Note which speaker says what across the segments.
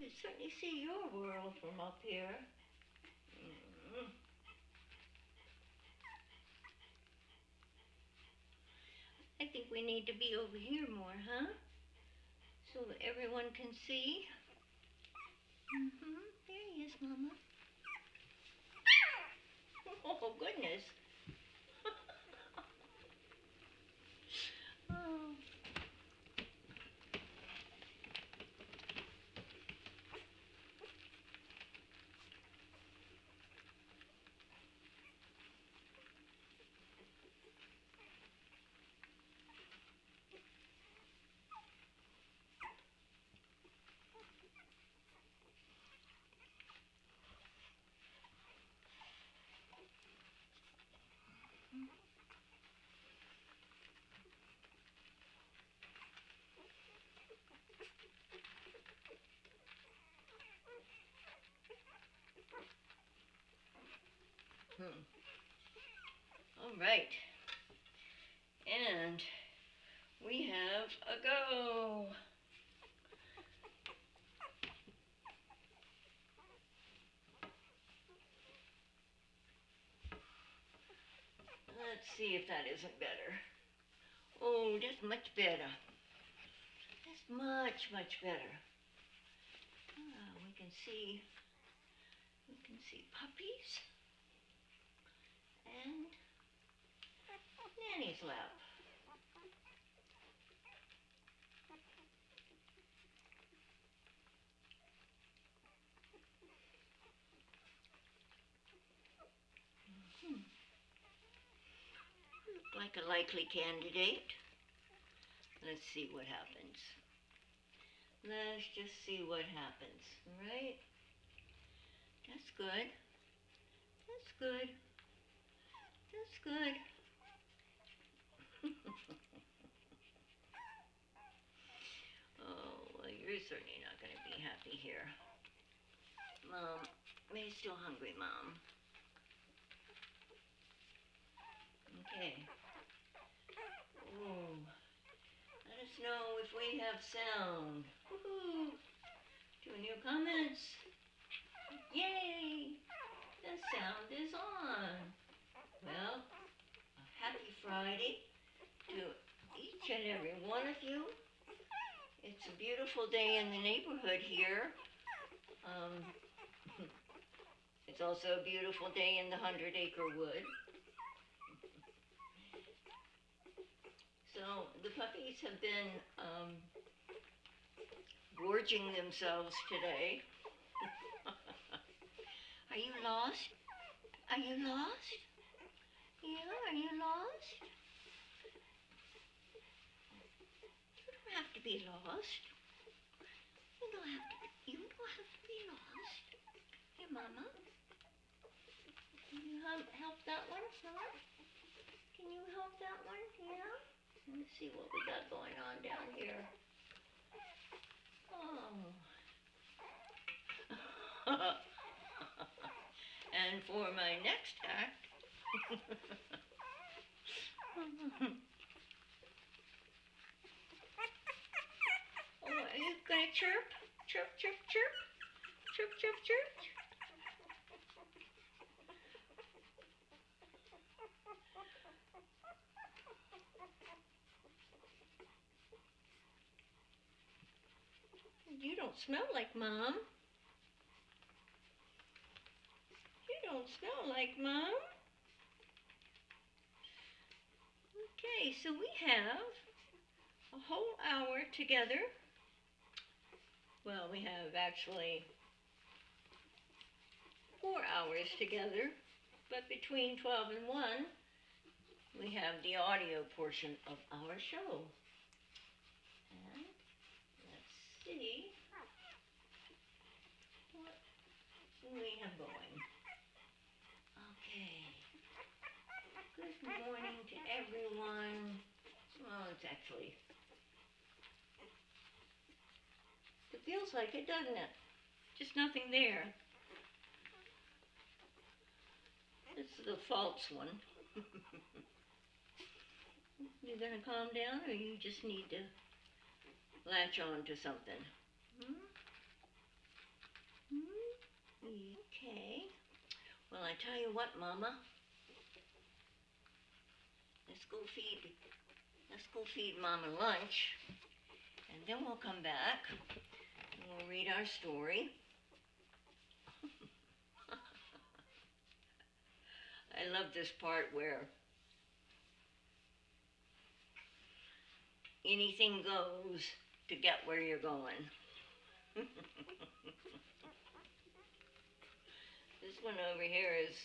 Speaker 1: You certainly see your world from up here. Mm. I think we need to be over here more, huh? So that everyone can see. There he is, Mama. Oh, goodness. Oh. All right. And we have a go. Let's see if that isn't better. Oh, that's much better. That's much, much better. We can see puppies and Nanny's lap. Look like a likely candidate. Let's see what happens. Let's just see what happens, right? That's good. That's good. That's good. Oh, well, you're certainly not going to be happy here. Mom, are you still hungry, Mom? Okay. Ooh. Let us know if we have sound. Woohoo! 2 new comments. Yay! The sound is on. Well, a happy Friday to each and every one of you. It's a beautiful day in the neighborhood here. It's also a beautiful day in the 100-acre wood. So the puppies have been gorging themselves today. Are you lost? Are you lost? Yeah, are you lost? You don't have to be lost. You don't have to be lost. Hey, Mama. Can you help that one, huh? Can you help that one? Yeah? Let me see what we got going on down here. Oh. And for my next act, oh, are you gonna chirp? Chirp, chirp, chirp. Chirp, chirp, chirp. You don't smell like Mom. You don't smell like Mom. Okay, so we have a whole hour together. Well, we have actually 4 hours together, but between 12 and 1, we have the audio portion of our show. And let's see what we have going. Okay. Good morning to everyone. Well, it feels like it, doesn't it? Just nothing there. It's the false one. You gonna calm down, or you just need to latch on to something? Okay. Well, I tell you what, Mama. Let's go feed Mama lunch. And then we'll come back and we'll read our story. I love this part where anything goes to get where you're going. This one over here is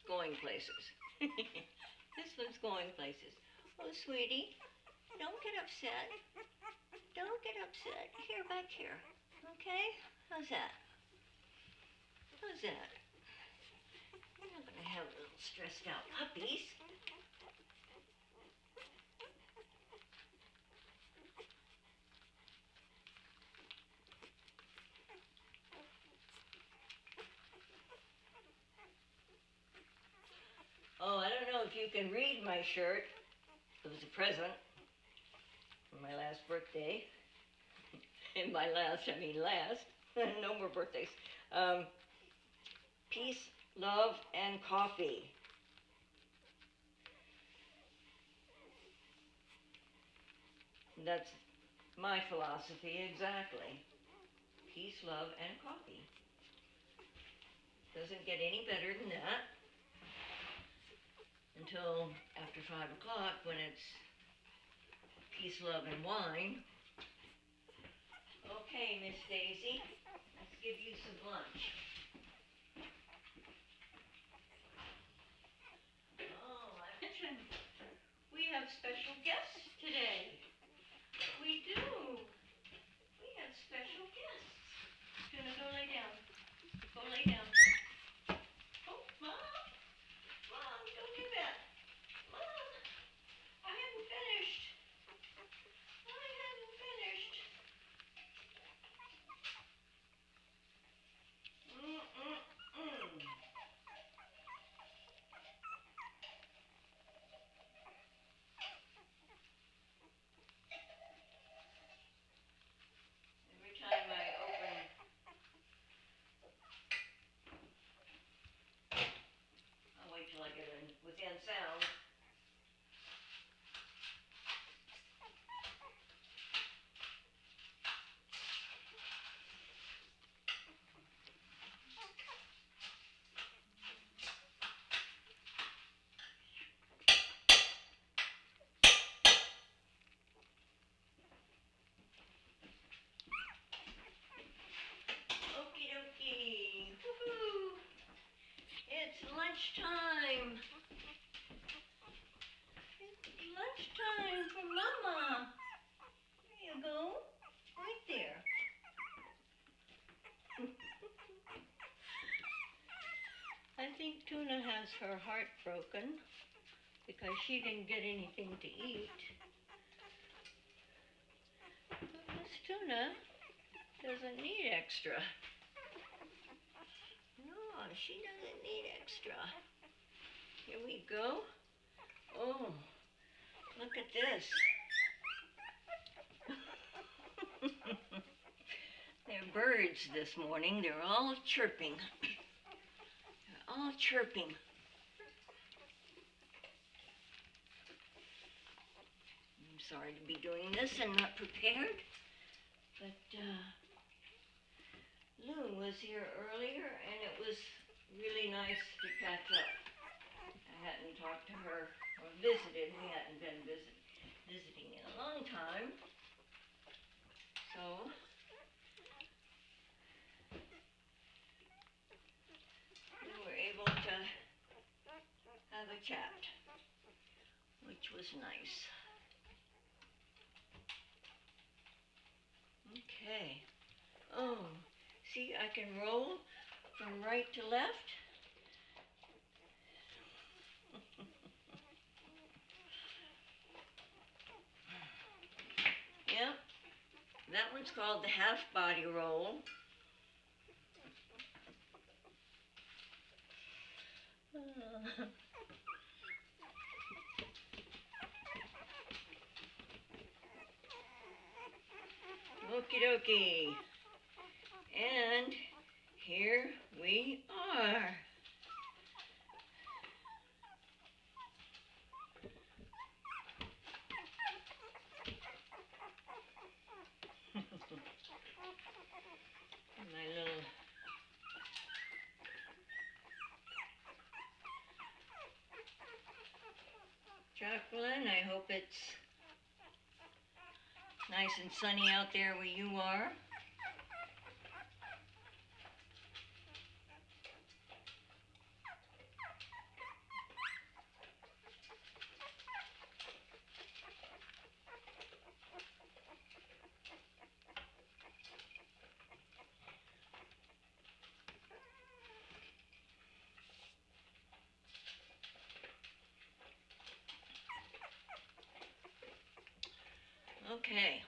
Speaker 1: going places. This one's going places. Oh, sweetie, don't get upset. Don't get upset. Here, back here. Okay? How's that? How's that? We're not going to have little stressed out puppies. Oh, I don't know if you can read my shirt. It was a present for my last birthday. And by last, I mean last. No more birthdays. Peace, love, and coffee. That's my philosophy exactly. Peace, love, and coffee. Doesn't get any better than that until after 5 o'clock when it's peace, love, and wine. Okay, Miss Daisy, let's give you some lunch. Oh, I mentioned we have special guests today. We do. We have special guests. Gonna go lay down. Go lay down. Oh, Mom. Mom, don't do that. Mom, I haven't finished. I haven't finished. Every time I open, I'll wait till I get within sound. Okie dokie. Woohoo! It's lunchtime. It's lunchtime for Mama. There you go. Right there. I think Tuna has her heart broken because she didn't get anything to eat. But Miss Tuna doesn't need extra. No, she doesn't need extra. Here we go. Oh, look at this. They're birds this morning. They're all chirping. They're all chirping. I'm sorry to be doing this and not prepared, but Lou was here earlier and it was really nice to catch up. I hadn't talked to her or visited. We hadn't been visiting in a long time. So we were able to have a chat, which was nice. Okay. Oh, see, I can roll from right to left. Yep, that one's called the half body roll. Okie dokie. And here we are. My little Jacqueline, I hope it's nice and sunny out there where you are. Okay,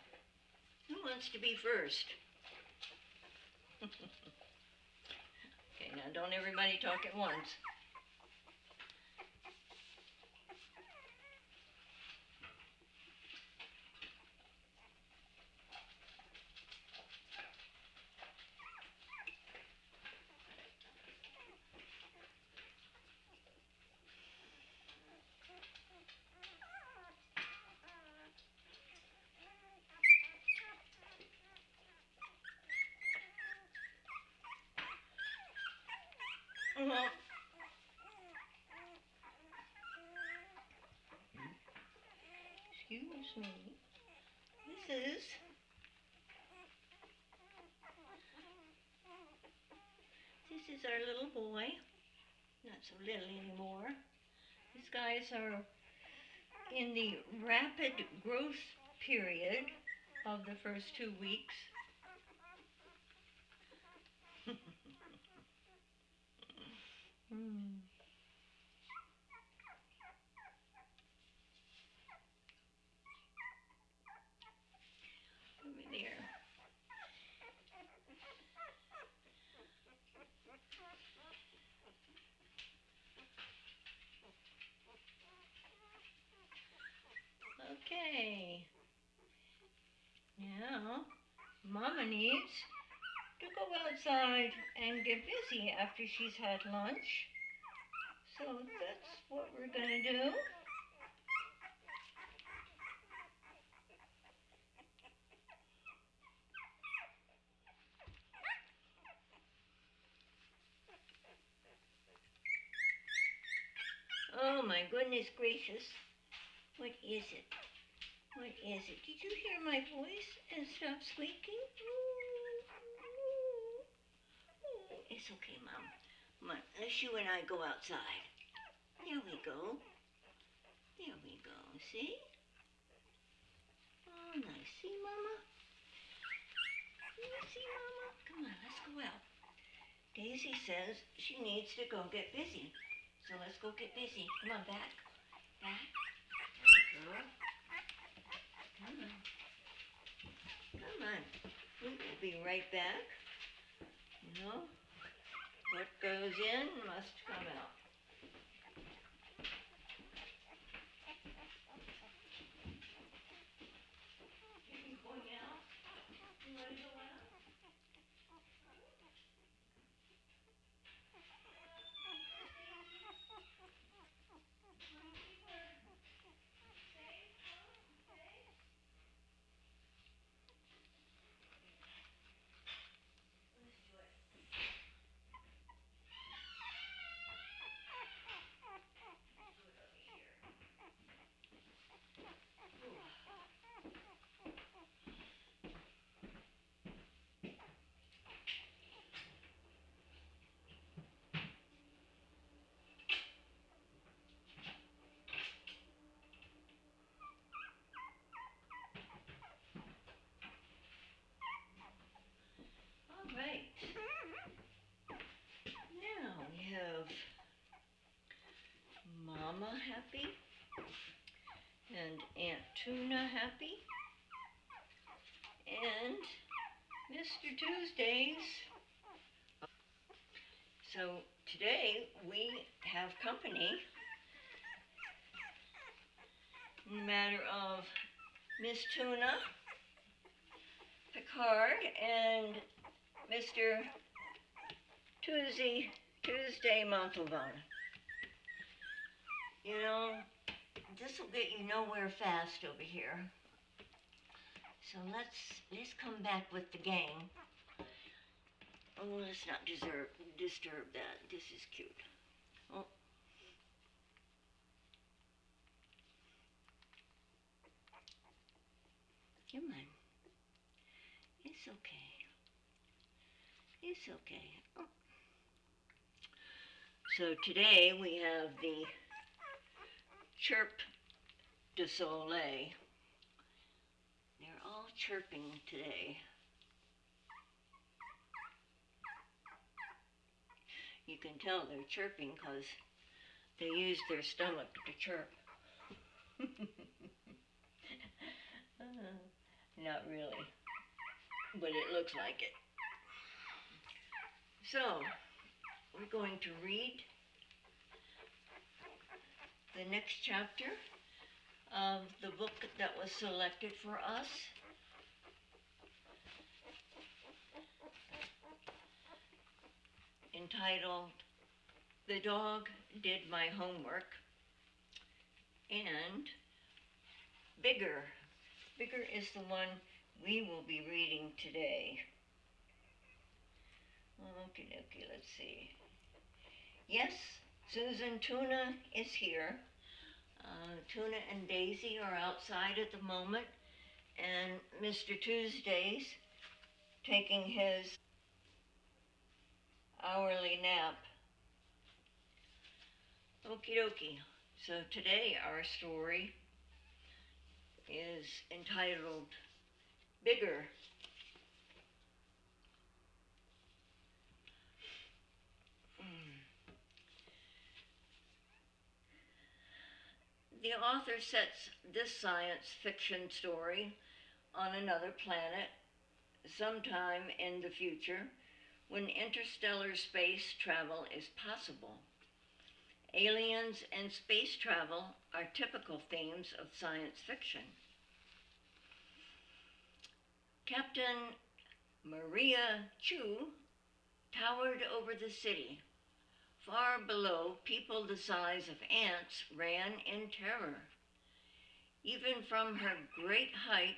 Speaker 1: who wants to be first? Okay, now don't everybody talk at once. Excuse me. This is our little boy. Not so little anymore. These guys are in the rapid growth period of the first 2 weeks. Over there. Okay. Now, Mama needs to go outside and get busy after she's had lunch. So that's what we're gonna do. Oh my goodness gracious. What is it? What is it? Did you hear my voice and stop squeaking? It's okay, Mom. Come on, let's you and I go outside. There we go. There we go. See? Oh, nice. See, Mama? See, Mama? Come on, let's go out. Daisy says she needs to go get busy. So let's go get busy. Come on, back. Back. Good girl. Come on. Come on. We will be right back. You know, what goes in must come out. Are you going out? You want to go out? All right. Now we have Mama happy and Aunt Tuna happy and Mr. Tuesdays. So today we have company in the matter of Miss Tuna card and Mr. Tuesday Montalban. You know, this will get you nowhere fast over here. So let's come back with the game. Oh, let's not disturb that. This is cute. Oh. Come on. It's okay. It's okay. Oh. So today we have the chirp de soleil. They're all chirping today. You can tell they're chirping because they use their stomach to chirp. Not really, but it looks like it. So, we're going to read the next chapter of the book that was selected for us. Entitled, The Dog Did My Homework, and Bigger. Bigger is the one we will be reading today. Okay, let's see. Yes, Susan Tuna is here. Tuna and Daisy are outside at the moment, and Mr. Tuesday's taking his hourly nap. Okie dokie. So today our story is entitled Bigger. The author sets this science fiction story on another planet sometime in the future when interstellar space travel is possible. Aliens and space travel are typical themes of science fiction. Captain Maria Chu towered over the city. Far below, people the size of ants ran in terror. Even from her great height,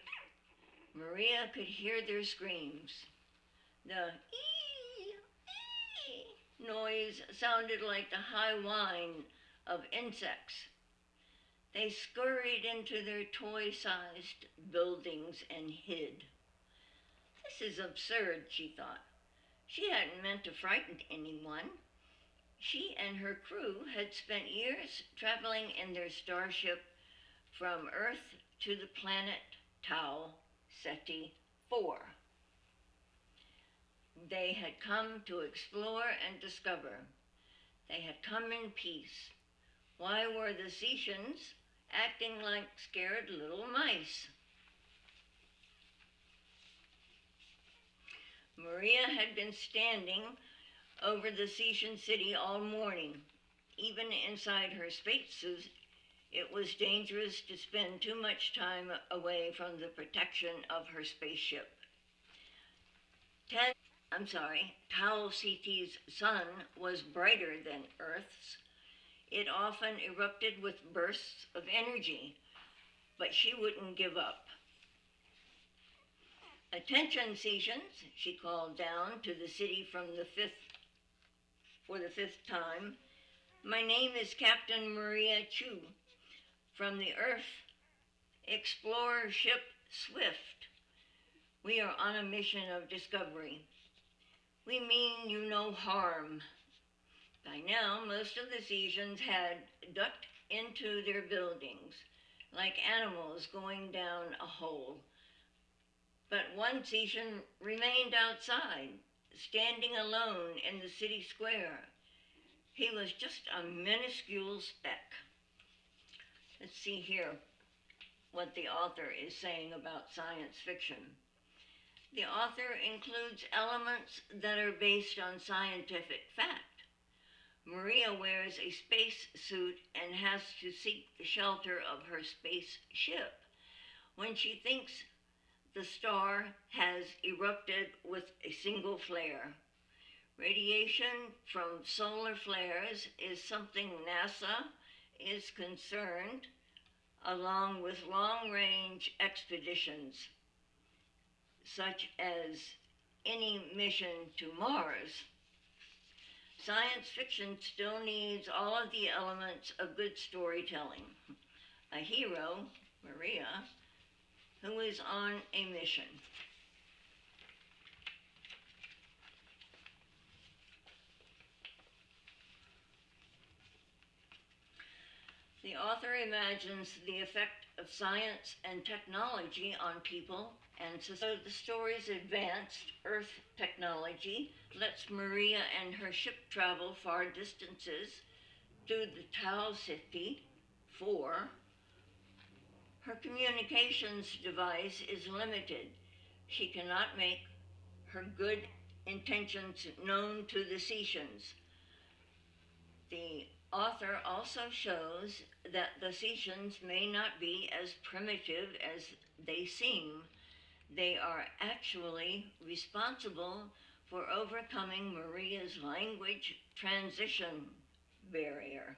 Speaker 1: Maria could hear their screams. The ee noise sounded like the high whine of insects. They scurried into their toy-sized buildings and hid. This is absurd, she thought. She hadn't meant to frighten anyone. She and her crew had spent years traveling in their starship from Earth to the planet Tau Ceti 4. They had come to explore and discover. They had come in peace. Why were the Cetians acting like scared little mice? Maria had been standing over the Cetian city all morning. Even inside her spacesuit, it was dangerous to spend too much time away from the protection of her spaceship. Tau Ceti's sun was brighter than Earth's. It often erupted with bursts of energy, but she wouldn't give up. Attention, Cetians, she called down to the city for the fifth time. My name is Captain Maria Chu from the Earth Explorer ship Swift. We are on a mission of discovery. We mean you no harm. By now, most of the Cetians had ducked into their buildings, like animals going down a hole. But one Cetian remained outside, standing alone in the city square. He was just a minuscule speck. Let's see here what the author is saying about science fiction. The author includes elements that are based on scientific fact. Maria wears a space suit and has to seek the shelter of her spaceship. When she thinks the star has erupted with a single flare. Radiation from solar flares is something NASA is concerned, along with long-range expeditions, such as any mission to Mars. Science fiction still needs all of the elements of good storytelling. A hero, Maria, who is on a mission. The author imagines the effect of science and technology on people and so the story's advanced Earth technology lets Maria and her ship travel far distances through the Tau City 4. Her communications device is limited. She cannot make her good intentions known to the Cetians. The author also shows that the Cetians may not be as primitive as they seem. They are actually responsible for overcoming Maria's language transition barrier.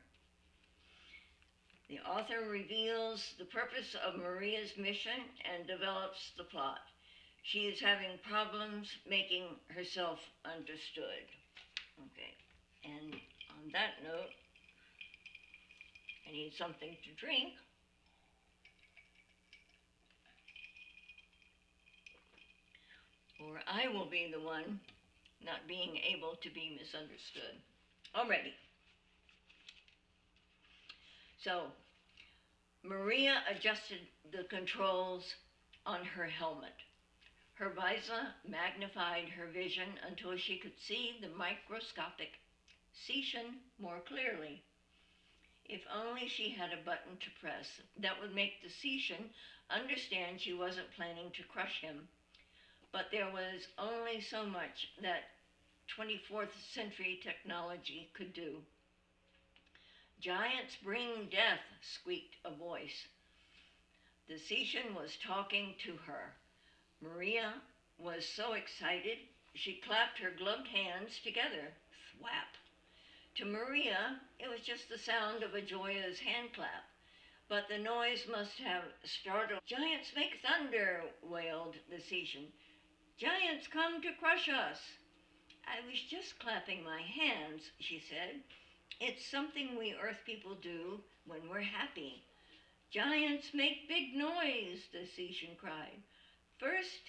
Speaker 1: The author reveals the purpose of Maria's mission and develops the plot. She is having problems making herself understood. Okay, and on that note, I need something to drink. Or I will be the one not being able to be misunderstood. Alrighty. So, Maria adjusted the controls on her helmet. Her visor magnified her vision until she could see the microscopic Cetian more clearly. If only she had a button to press that would make the Cetian understand she wasn't planning to crush him. But there was only so much that 24th century technology could do. Giants bring death, squeaked a voice. The Cetian was talking to her. Maria was so excited, she clapped her gloved hands together. Thwap. To Maria, it was just the sound of a joyous hand clap, but the noise must have startled. Giants make thunder, wailed the Cetian. Giants come to crush us. I was just clapping my hands, she said. It's something we Earth people do when we're happy. Giants make big noise, the Cetian cried. First,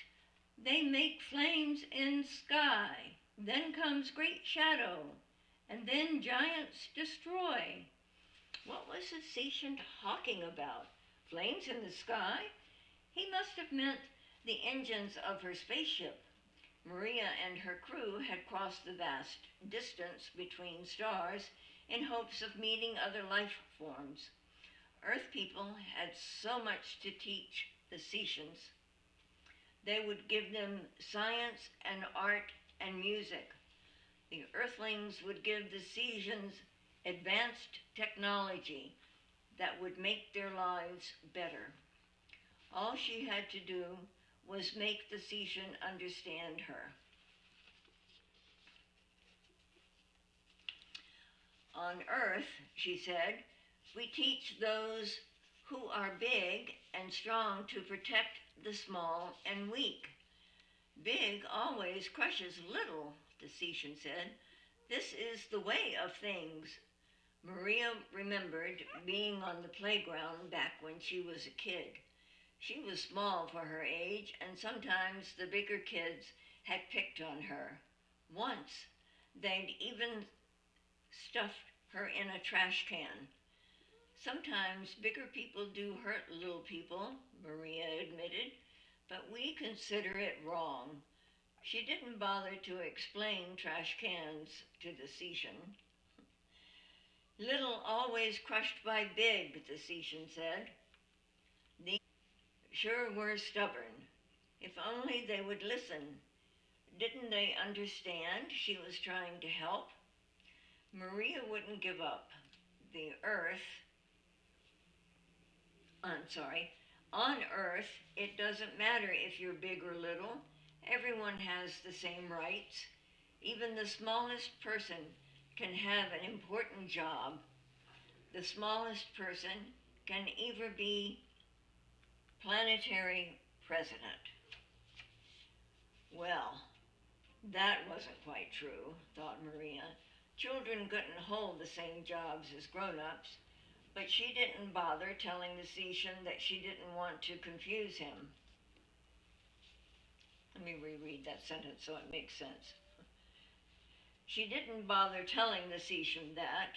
Speaker 1: they make flames in sky. Then comes great shadow. And then giants destroy. What was the Cetian talking about? Flames in the sky? He must have meant the engines of her spaceship. Maria and her crew had crossed the vast distance between stars in hopes of meeting other life forms. Earth people had so much to teach the Cetians. They would give them science and art and music. The Earthlings would give the Cetians advanced technology that would make their lives better. All she had to do was make the Cetian understand her. On Earth, she said, we teach those who are big and strong to protect the small and weak. Big always crushes little, the Cetian said. This is the way of things. Maria remembered being on the playground back when she was a kid. She was small for her age, and sometimes the bigger kids had picked on her. Once, they'd even stuffed her in a trash can. Sometimes bigger people do hurt little people, Maria admitted, but we consider it wrong. She didn't bother to explain trash cans to the Cetian. Little always crushed by big, the Cetian said. These sure were stubborn. If only they would listen. Didn't they understand she was trying to help? Maria wouldn't give up. The Earth, On Earth, it doesn't matter if you're big or little. Everyone has the same rights. Even the smallest person can have an important job. The smallest person can even be planetary president. Well, that wasn't quite true, thought Maria. Children couldn't hold the same jobs as grown-ups, but she didn't bother telling the Cetian that she didn't want to confuse him. Let me reread that sentence so it makes sense. She didn't bother telling the Cetian that.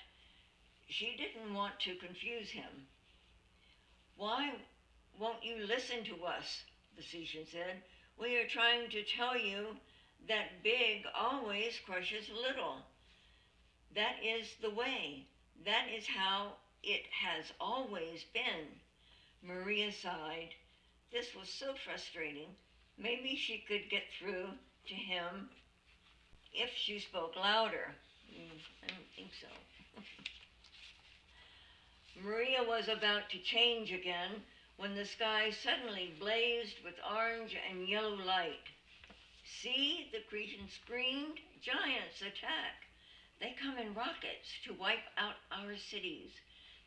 Speaker 1: She didn't want to confuse him. Why won't you listen to us? The Cetian said. We are trying to tell you that big always crushes little. That is the way. That is how it has always been. Maria sighed. This was so frustrating. Maybe she could get through to him if she spoke louder. I don't think so. Maria was about to change again when the sky suddenly blazed with orange and yellow light. See, the Cretan screamed, giants attack. They come in rockets to wipe out our cities.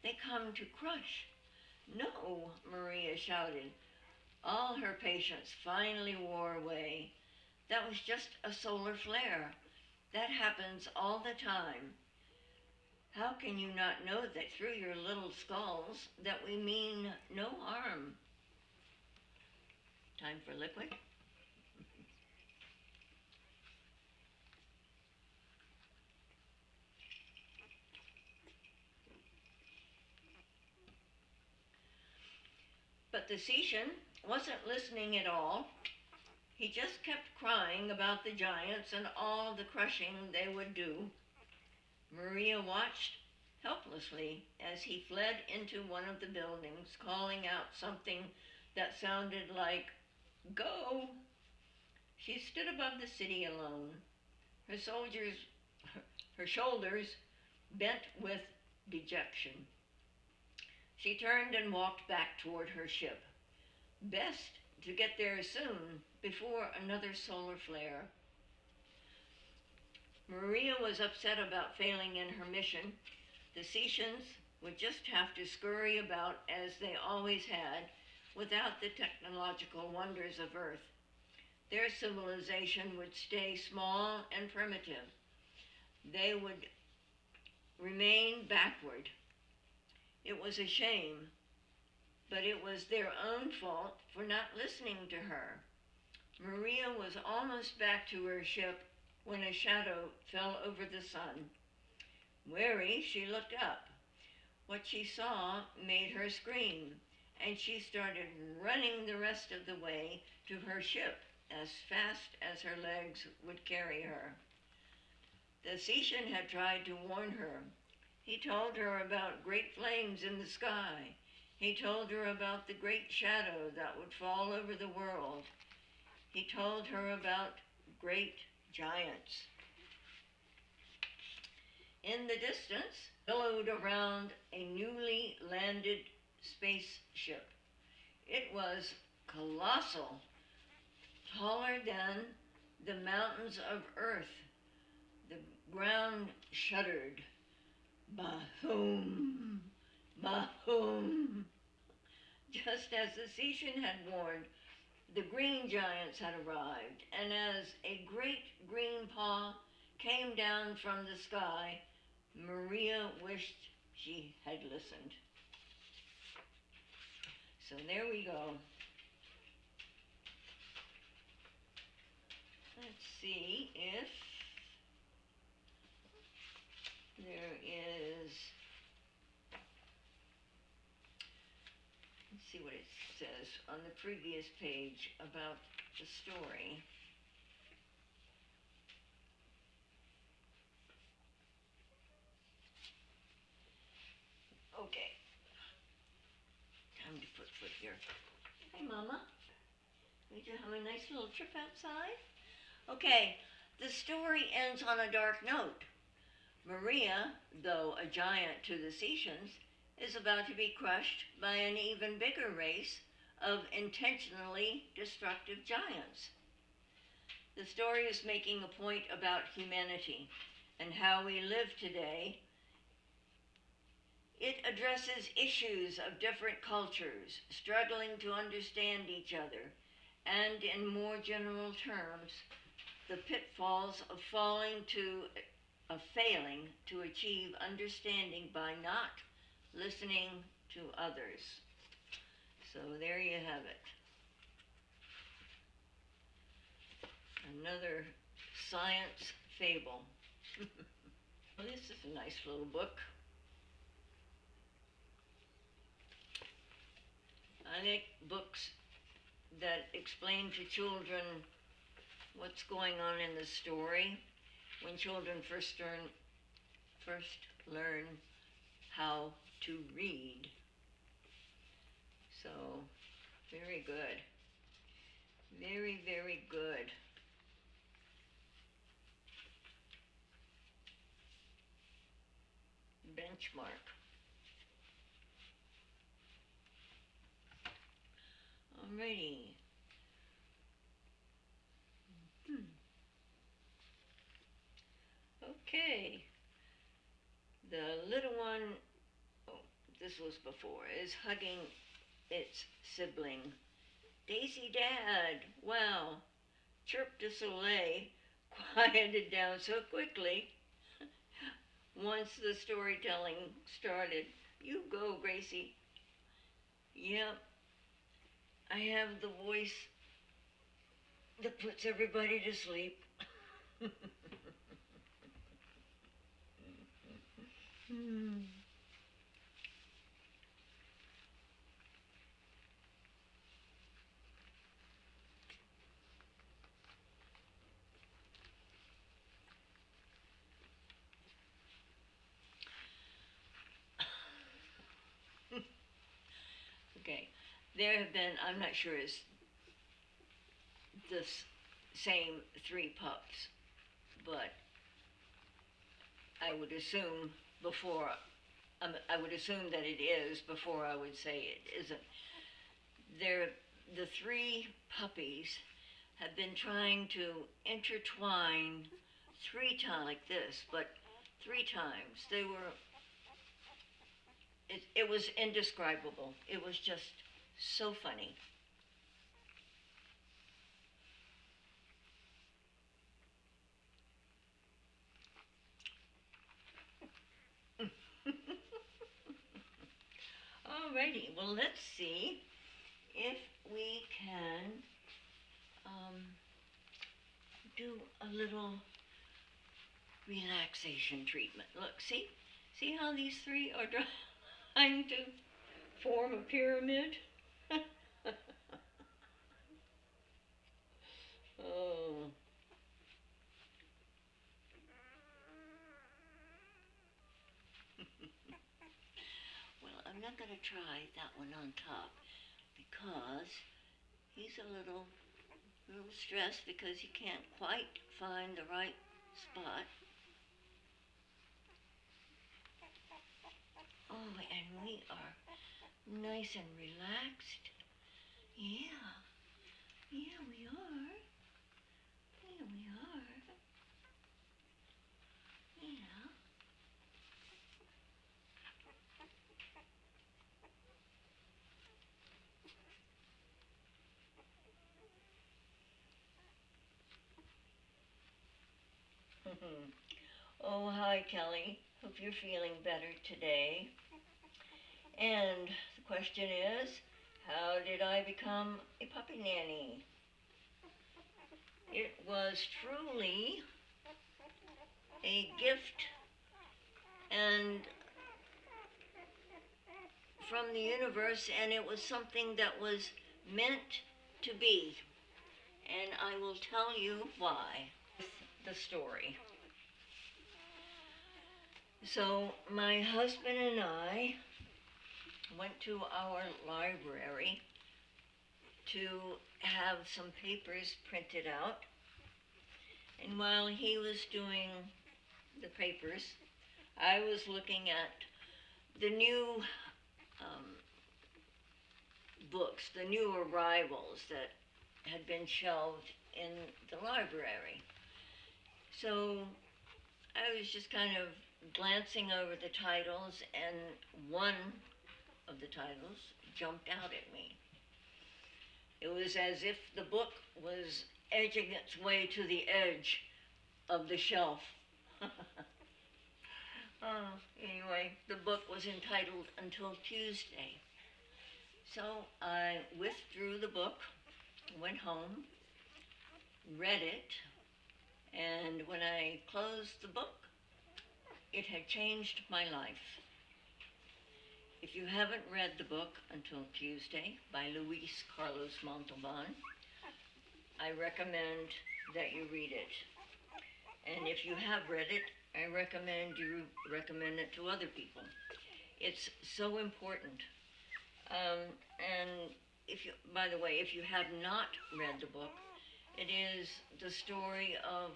Speaker 1: They come to crush. No, Maria shouted. All her patience finally wore away. That was just a solar flare. That happens all the time. How can you not know that through your little skulls that we mean no harm? Time for liquid. But the Cetian wasn't listening at all. He just kept crying about the giants and all the crushing they would do. Maria watched helplessly as he fled into one of the buildings, calling out something that sounded like, "Go!" She stood above the city alone, her shoulders bent with dejection. She turned and walked back toward her ship. Best to get there soon, before another solar flare. Maria was upset about failing in her mission. The Cetians would just have to scurry about as they always had, without the technological wonders of Earth. Their civilization would stay small and primitive. They would remain backward. It was a shame, but it was their own fault for not listening to her. Maria was almost back to her ship when a shadow fell over the sun. Wary, she looked up. What she saw made her scream, and she started running the rest of the way to her ship as fast as her legs would carry her. The Cetian had tried to warn her. He told her about great flames in the sky. He told her about the great shadow that would fall over the world. He told her about great giants. In the distance, billowed around a newly landed spaceship. It was colossal, taller than the mountains of Earth. The ground shuddered. Bahoom, Bahoom. Just as the Cetian had warned, the green giants had arrived, and as a great green paw came down from the sky, Maria wished she had listened. So there we go. Let's see if there is, let's see what it says on the previous page about the story. Okay, time to put foot here. Hey, Mama. We just have a nice little trip outside. Okay, the story ends on a dark note. Maria, though a giant to the Cetians, is about to be crushed by an even bigger race of intentionally destructive giants. The story is making a point about humanity and how we live today. It addresses issues of different cultures struggling to understand each other, and in more general terms, the pitfalls of failing to achieve understanding by not listening to others. So there you have it. Another science fable. Well, this is a nice little book. I like books that explain to children what's going on in the story when children first learn how to read. So, very good. Very, very good. Benchmark. Alrighty. Okay. The little one, oh, this was before, is hugging its sibling. Daisy Dad, wow. Chirp de Soleil quieted down so quickly once the storytelling started. You go, Gracie. Yep, I have the voice that puts everybody to sleep. Okay, there have been, I'm not sure it's the same 3 pups, but I would assume I would assume that it is before I would say it isn't. The 3 puppies have been trying to intertwine 3 times like this, but 3 times. It was indescribable. It was just so funny. Alrighty, well, let's see if we can do a little relaxation treatment. Look, see how these 3 are trying to form a pyramid? Oh. Well, I'm not going to try that one on top because he's a little stressed because he can't quite find the right spot. Oh, and we are nice and relaxed. Yeah, we are. Yeah, we are. Yeah. Oh, hi, Kelly. Hope you're feeling better today. And the question is, how did I become a puppy nanny? It was truly a gift and from the universe, and it was something that was meant to be. And I will tell you why. The story. So my husband and I went to our library to have some papers printed out, and while he was doing the papers, I was looking at the new books, the new arrivals that had been shelved in the library. So I was just kind of glancing over the titles, and one of the titles jumped out at me. It was as if the book was edging its way to the edge of the shelf. Anyway, the book was entitled Until Tuesday. So I withdrew the book, went home, read it, and when I closed the book, it had changed my life. If you haven't read the book Until Tuesday by Luis Carlos Montalban, I recommend that you read it. And if you have read it, I recommend you recommend it to other people. It's so important. And if you, by the way, if you have not read the book, it is the story of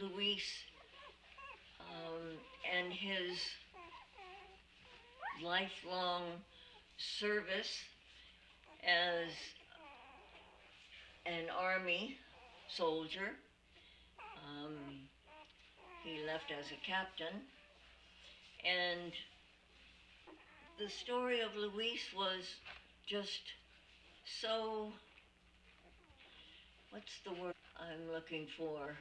Speaker 1: Luis and his lifelong service as an army soldier. He left as a captain, and the story of Luis was just so, what's the word I'm looking for?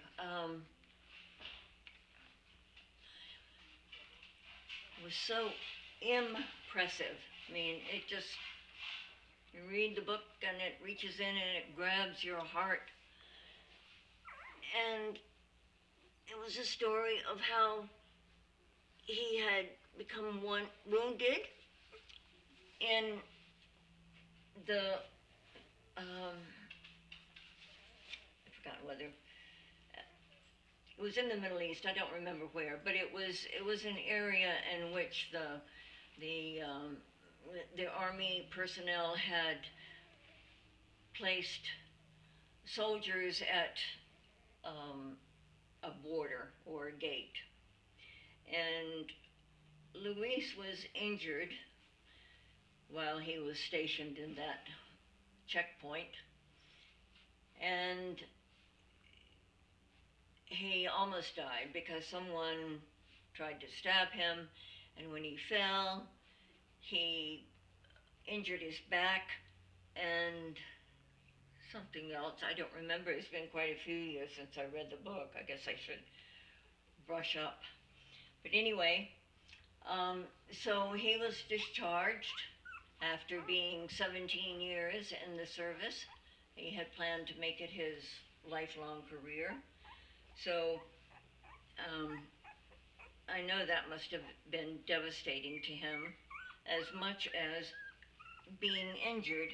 Speaker 1: Was so impressive. I mean, it just, you read the book and it reaches in and it grabs your heart. And it was a story of how he had become wounded in the, I forgot whether, it was in the Middle East, I don't remember where, but it was an area in which the army personnel had placed soldiers at a border or a gate. And Luis was injured while he was stationed in that checkpoint, and he almost died because someone tried to stab him, and when he fell, he injured his back and something else. I don't remember. It's been quite a few years since I read the book. I guess I should brush up. But anyway, so he was discharged after being 17 years in the service. He had planned to make it his lifelong career. So I know that must have been devastating to him as much as being injured.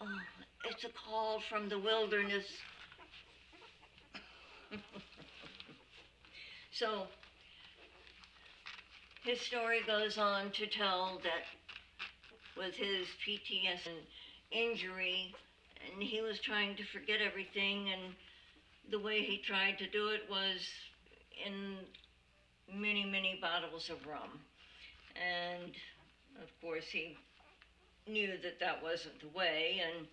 Speaker 1: Oh, it's a call from the wilderness. So his story goes on to tell that with his PTSD and injury, and he was trying to forget everything, and the way he tried to do it was in many, many bottles of rum. And of course he knew that that wasn't the way, and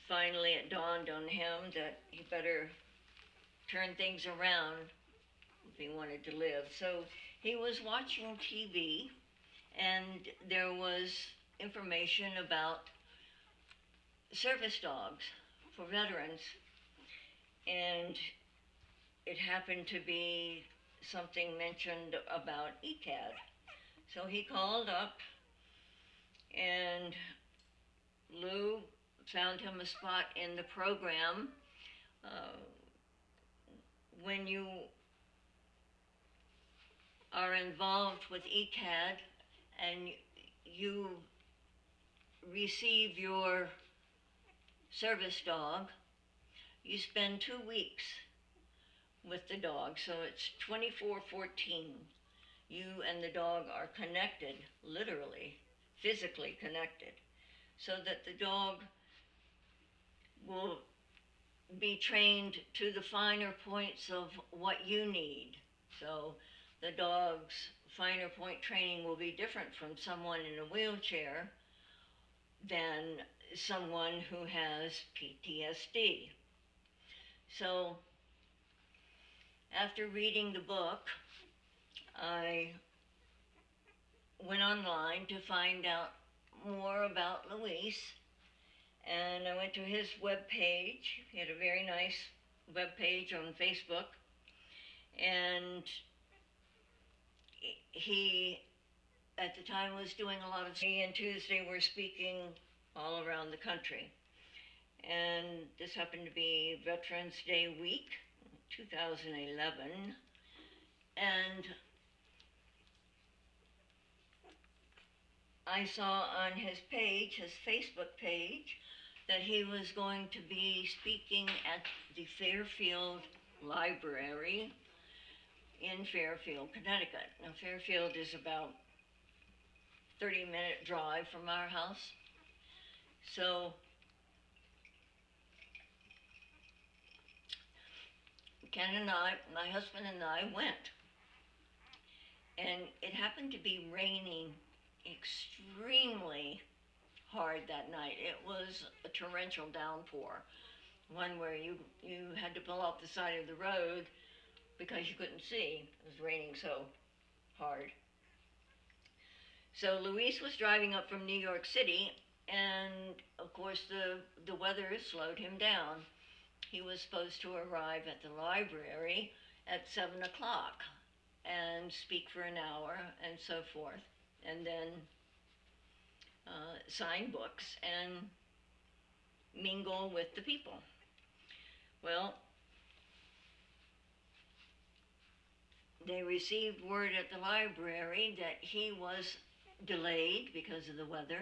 Speaker 1: finally it dawned on him that he better turn things around if he wanted to live. So he was watching TV, and there was information about service dogs for veterans, and it happened to be something mentioned about ECAD. So he called up, and Lou found him a spot in the program. When you are involved with ECAD and you receive your service dog, you spend 2 weeks with the dog. So it's 24/14. You and the dog are connected, literally, physically connected, so that the dog will be trained to the finer points of what you need. So the dog's finer point training will be different from someone in a wheelchair than someone who has PTSD. So after reading the book, I went online to find out more about Luis, and I went to his web page. He had a very nice web page on Facebook, and he at the time was doing a lot of, he and Tuesday were speaking all around the country. And this happened to be Veterans Day week, 2011, and I saw on his page, his Facebook page, that he was going to be speaking at the Fairfield Library in Fairfield, Connecticut. Now, Fairfield is about 30-minute drive from our house. So Ken and I, my husband and I, went. And it happened to be raining extremely hard that night. It was a torrential downpour, one where you had to pull off the side of the road because you couldn't see. It was raining so hard. So Luis was driving up from New York City, and of course the weather slowed him down. He was supposed to arrive at the library at 7 o'clock and speak for an hour and so forth, and then sign books and mingle with the people. Well, they received word at the library that he was delayed because of the weather,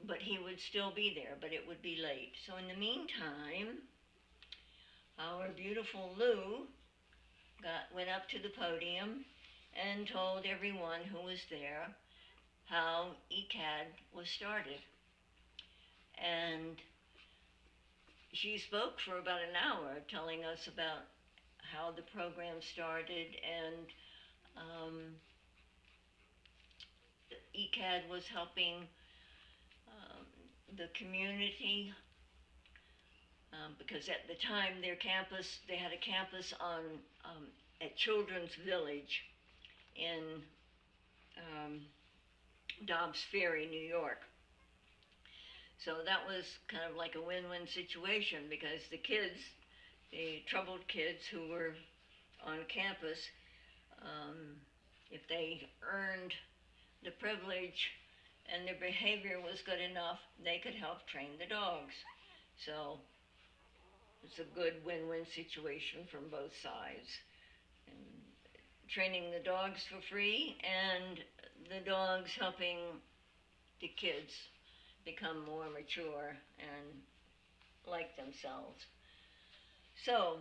Speaker 1: but he would still be there, but it would be late. So in the meantime, our beautiful Lou went up to the podium and told everyone who was there how ECAD was started. And she spoke for about an hour telling us about how the program started, and ECAD was helping the community because at the time they had a campus on at Children's Village in Dobbs Ferry, New York. So that was kind of like a win-win situation, because the kids, the troubled kids who were on campus, if they earned the privilege and their behavior was good enough, they could help train the dogs. So it's a good win-win situation from both sides. And training the dogs for free, and the dogs helping the kids become more mature and like themselves. So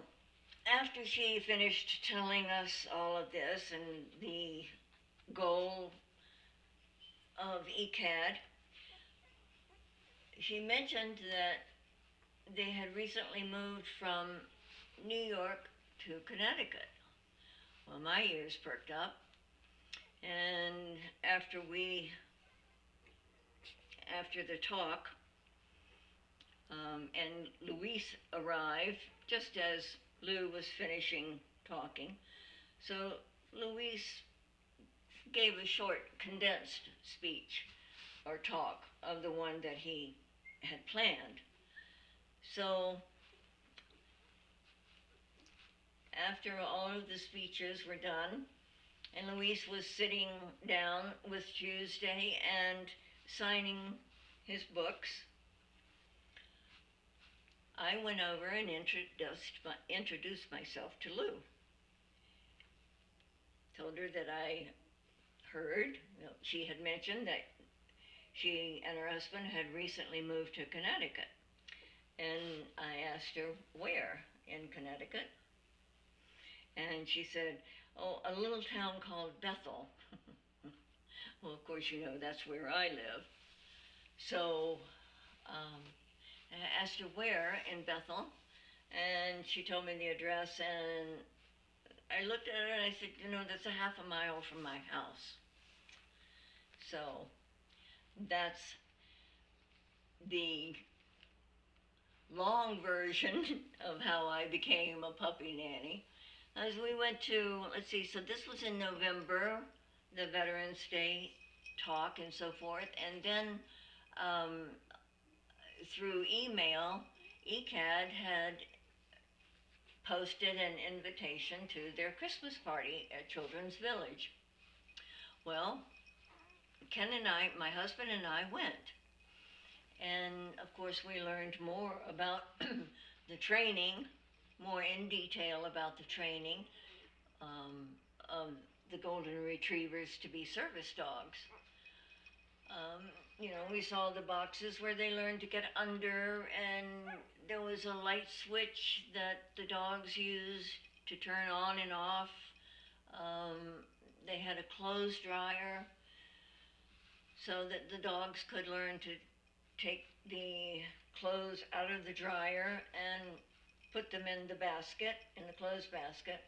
Speaker 1: after she finished telling us all of this and the goal of ECAD, she mentioned that they had recently moved from New York to Connecticut. Well, my ears perked up, and after the talk, and Luis arrived just as Lou was finishing talking. So Luis gave a short, condensed speech or talk of the one that he had planned. So after all of the speeches were done, and Luis was sitting down with Tuesday and signing his books, I went over and introduced myself to Lou. Told her that I heard, she had mentioned that she and her husband had recently moved to Connecticut. And I asked her where in Connecticut. And she said, oh, a little town called Bethel. Well, of course, you know, that's where I live. So I asked her where in Bethel, and she told me the address, and I looked at her and I said, you know, that's a half a mile from my house. So that's the long version of how I became a puppy nanny. As we went to, let's see, so this was in November, the Veterans Day talk and so forth, and then through email, ECAD had posted an invitation to their Christmas party at Children's Village. Well, Ken and I, my husband and I went. And of course we learned more about the training, more in detail about the training of the golden retrievers to be service dogs. You know, we saw the boxes where they learned to get under, and there was a light switch that the dogs used to turn on and off. They had a clothes dryer so that the dogs could learn to take the clothes out of the dryer and put them in the basket, in the clothes basket.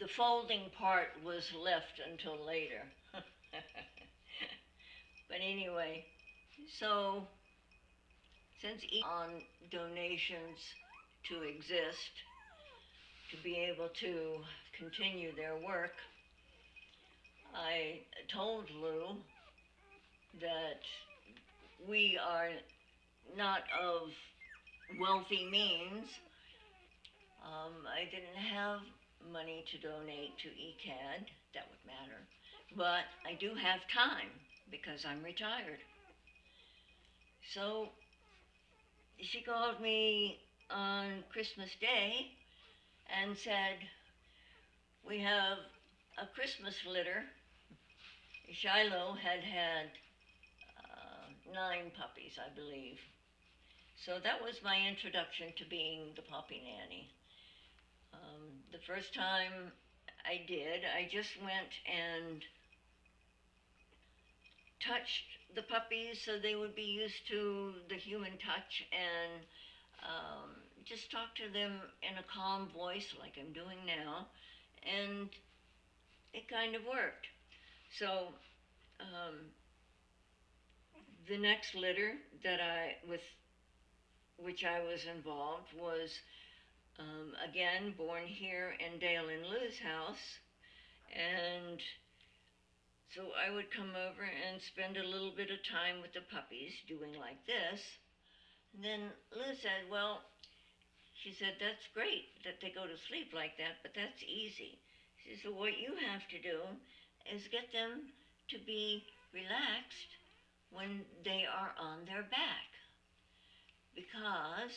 Speaker 1: The folding part was left until later. But anyway, so since on donations to exist, to be able to continue their work, I told Lou that we are not of wealthy means. I didn't have money to donate to ECAD, that would matter, but I do have time because I'm retired. So she called me on Christmas Day and said, we have a Christmas litter. Shiloh had 9 puppies, I believe. So that was my introduction to being the puppy nanny. The first time I did, I just went and touched the puppies so they would be used to the human touch, and just talk to them in a calm voice like I'm doing now, and it kind of worked. So the next litter that with which I was involved was again born here in Dale and Lou's house, and so I would come over and spend a little bit of time with the puppies doing like this. And then Lou said, well, she said, that's great that they go to sleep like that, but that's easy. She said, so what you have to do is get them to be relaxed when they are on their back, because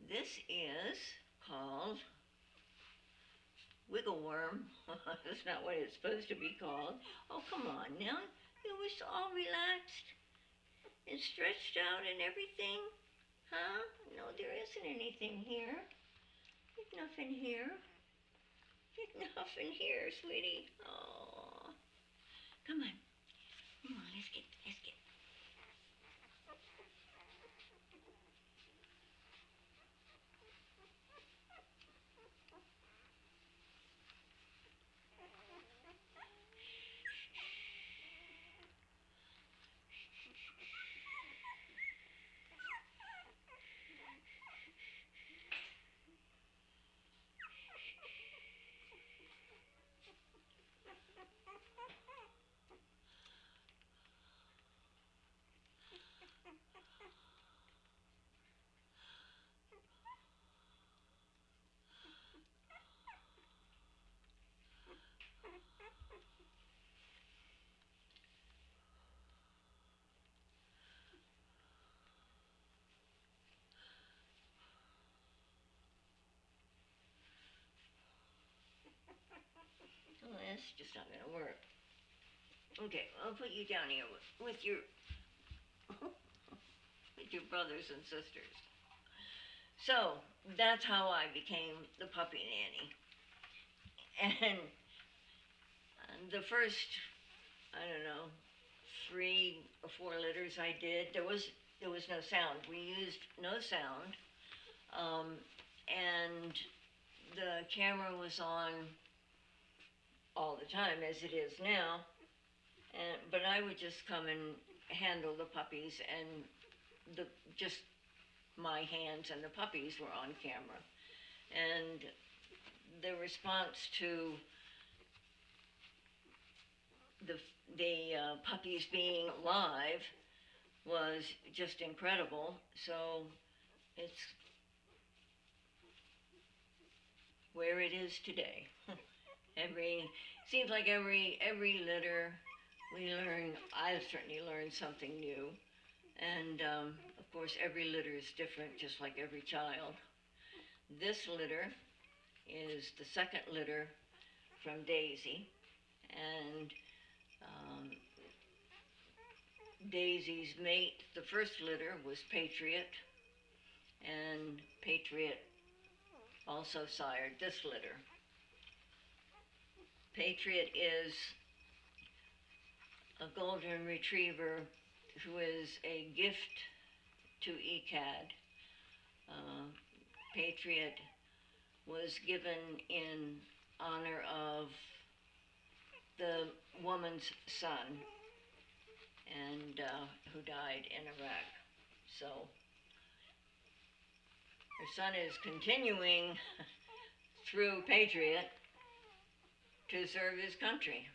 Speaker 1: this is called wiggle worm. That's not what it's supposed to be called. Oh, come on now. You was all relaxed and stretched out and everything. Huh? No, there isn't anything here. There's nothing here. There's nothing here, sweetie. Oh. Come on. Come on, let's get. Oh, that's just not gonna work. Okay, I'll put you down here with your with your brothers and sisters. So that's how I became the puppy nanny. And the first, I don't know, 3 or 4 litters I did, there was there was no sound. We used no sound, and the camera was on all the time, as it is now. But I would just come and handle the puppies, and just my hands and the puppies were on camera. And the response to the puppies being live was just incredible. So it's where it is today. Seems like every litter we learn. I've certainly learned something new, and of course every litter is different, just like every child. This litter is the second litter from Daisy, and Daisy's mate, the first litter, was Patriot, and Patriot also sired this litter. Patriot is a golden retriever who is a gift to ECAD. Patriot was given in honor of the woman's son, and who died in Iraq. So her son is continuing through Patriot to serve his country.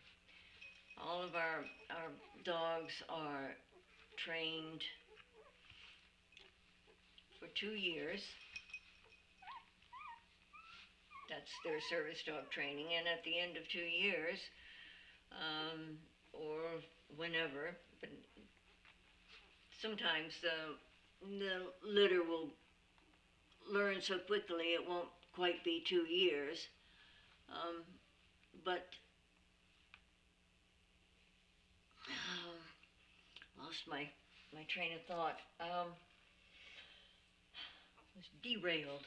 Speaker 1: All of our dogs are trained for 2 years. That's their service dog training, and at the end of 2 years, or whenever, but sometimes the litter will learn so quickly it won't quite be 2 years, but lost my train of thought. Was derailed.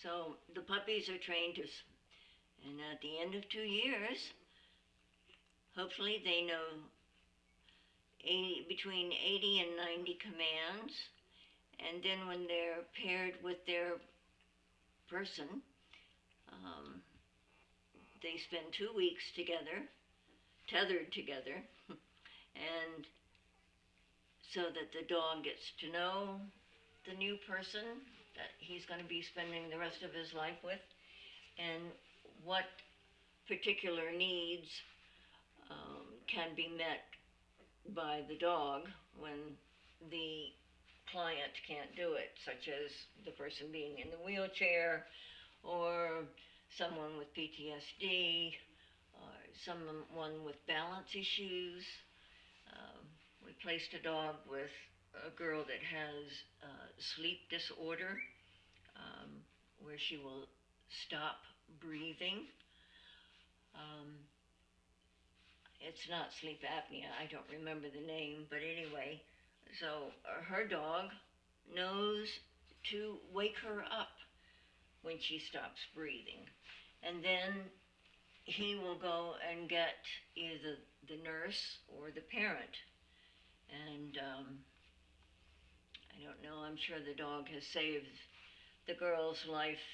Speaker 1: So the puppies are trained, and at the end of 2 years, hopefully they know between 80 and 90 commands, and then when they're paired with their person, they spend 2 weeks together, tethered together, and so that the dog gets to know the new person that he's going to be spending the rest of his life with, and what particular needs can be met by the dog when the client can't do it, such as the person being in the wheelchair, or someone with PTSD, or someone with balance issues. We placed a dog with a girl that has sleep disorder, where she will stop breathing. It's not sleep apnea, I don't remember the name, but anyway, so her dog knows to wake her up when she stops breathing. And then he will go and get either the nurse or the parent. And I don't know, I'm sure the dog has saved the girl's life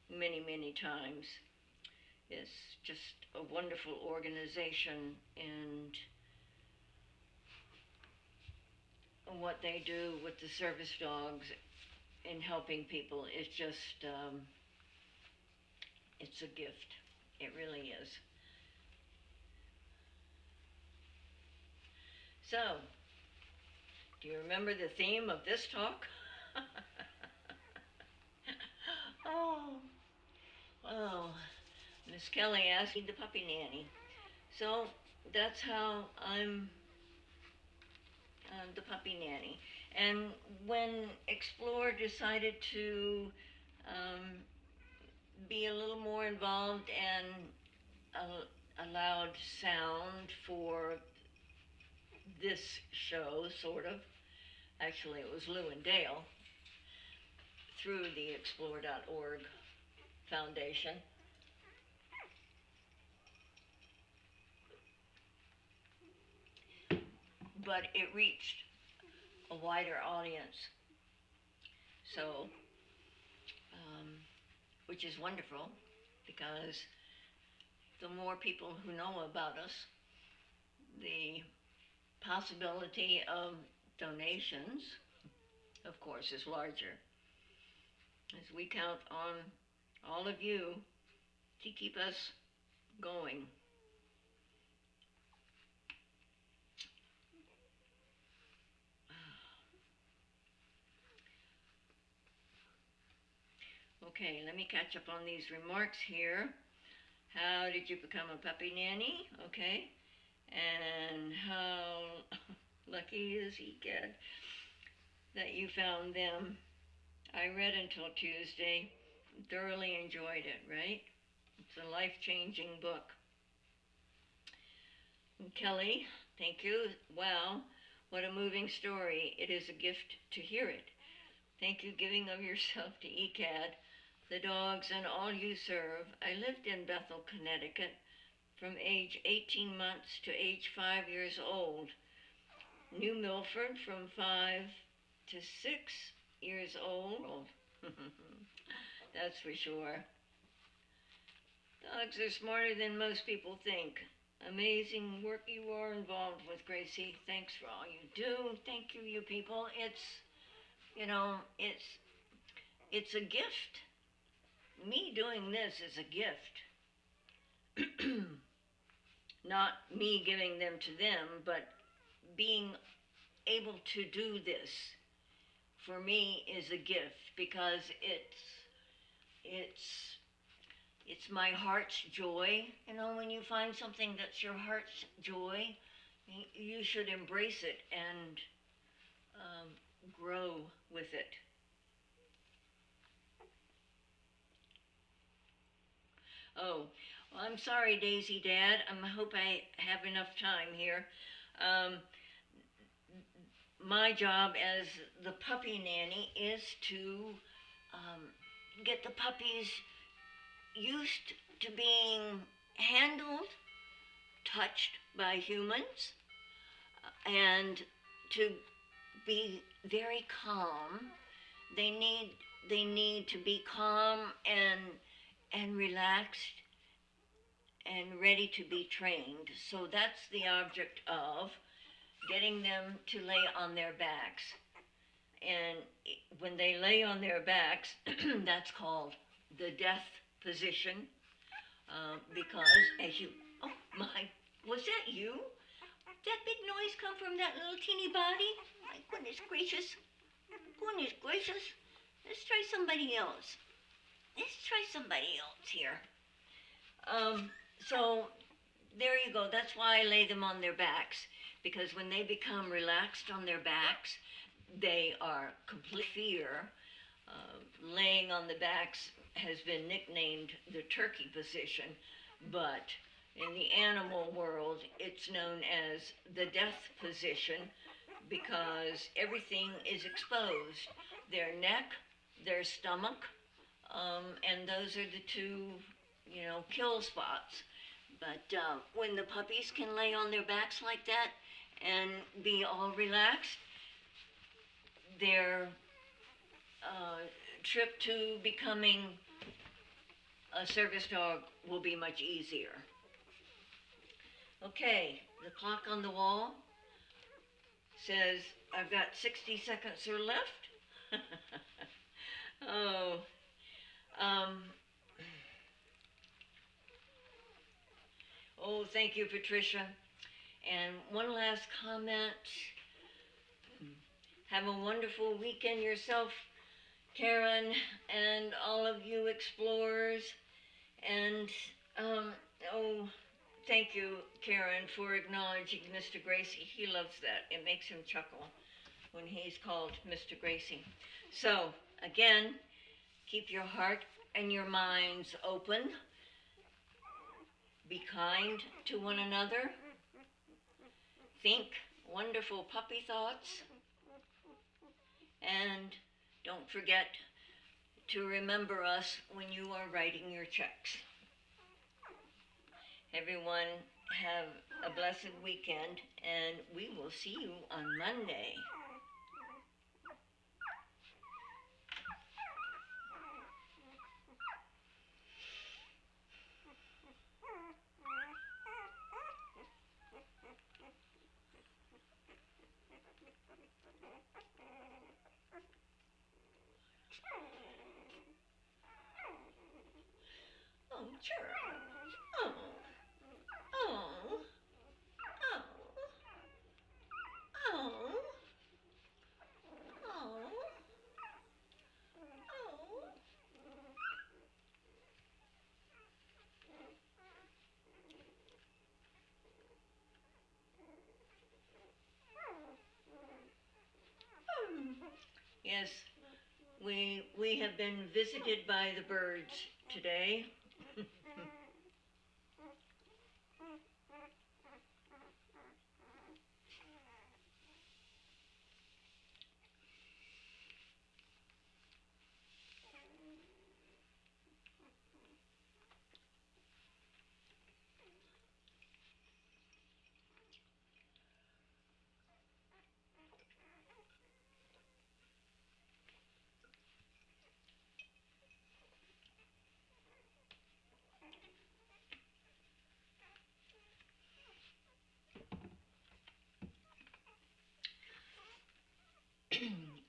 Speaker 1: many, many times. It's just a wonderful organization, and what they do with the service dogs in helping people is just, it's a gift. It really is. So, do you remember the theme of this talk? Oh, Miss Kelly asked me the puppy nanny. So that's how I'm the puppy nanny. And when Explore decided to be a little more involved and allowed sound for this show, sort of, actually it was Lou and Dale, through the Explore.org Foundation. but it reached a wider audience. So, which is wonderful, because the more people who know about us, the possibility of donations, of course, is larger, as we count on all of you to keep us going. Okay, let me catch up on these remarks here. How did you become a puppy nanny? Okay. And how lucky is ECAD that you found them? I read until Tuesday. Thoroughly enjoyed it, right? It's a life-changing book. And Kelly, thank you. Wow, what a moving story. It is a gift to hear it. Thank you, giving of yourself to ECAD, the dogs, and all you serve. I lived in Bethel, Connecticut from age 18 months to age 5 years old. New Milford from 5 to 6 years old. That's for sure. Dogs are smarter than most people think. Amazing work you are involved with, Gracie. Thanks for all you do. Thank you, you people. It's, you know, it's a gift. Me doing this is a gift. Not me giving them to them, but being able to do this for me is a gift, because it's my heart's joy. You know, when you find something that's your heart's joy, you should embrace it and grow with it. Oh, well, I'm sorry, Daisy Dad. I hope I have enough time here. My job as the puppy nanny is to get the puppies used to being handled, touched by humans, and to be very calm. They need to be calm and relaxed and ready to be trained. So that's the object of getting them to lay on their backs. And when they lay on their backs, that's called the death position, because as you, oh my, was that you? That big noise come from that little teeny body? My goodness gracious. Goodness gracious. Let's try somebody else. Let's try somebody else here. So there you go. That's why I lay them on their backs, because when they become relaxed on their backs, they are complete fear. Laying on the backs has been nicknamed the turkey position, but in the animal world, it's known as the death position, because everything is exposed. Their neck, their stomach, and those are the two, kill spots. But when the puppies can lay on their backs like that and be all relaxed, their trip to becoming a service dog will be much easier. Okay, the clock on the wall says I've got 60 seconds or left. Oh, thank you, Patricia. And one last comment. Have a wonderful weekend yourself, Karen, and all of you explorers. And, thank you, Karen, for acknowledging Mr. Gracie. He loves that. It makes him chuckle when he's called Mr. Gracie. So, again, keep your heart and your minds open. Be kind to one another. Think wonderful puppy thoughts. And don't forget to remember us when you are writing your checks. Everyone, have a blessed weekend, and we will see you on Monday. Oh, sure. Oh, oh, oh, oh, oh, oh. Yes, we have been visited by the birds today.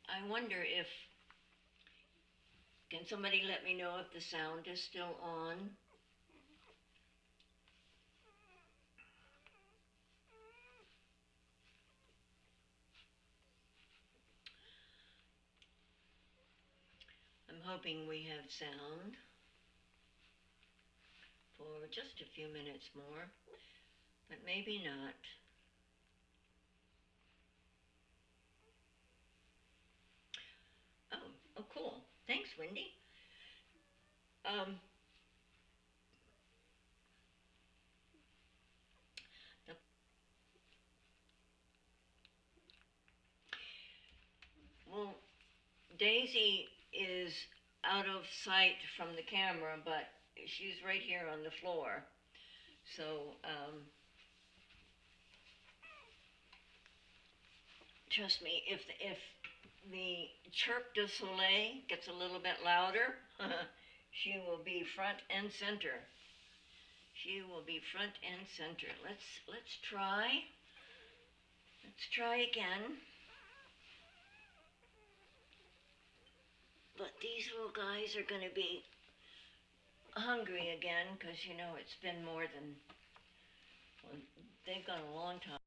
Speaker 1: I wonder if, can somebody let me know if the sound is still on? I'm hoping we have sound for just a few minutes more, but maybe not. Oh, cool. Thanks, Wendy. Well, Daisy is out of sight from the camera, but she's right here on the floor. So, trust me, if the chirp de soleil gets a little bit louder, she will be front and center. She will be front and center. Let's try. Let's try again. But these little guys are going to be hungry again because, you know, it's been more than, well, they've gone a long time.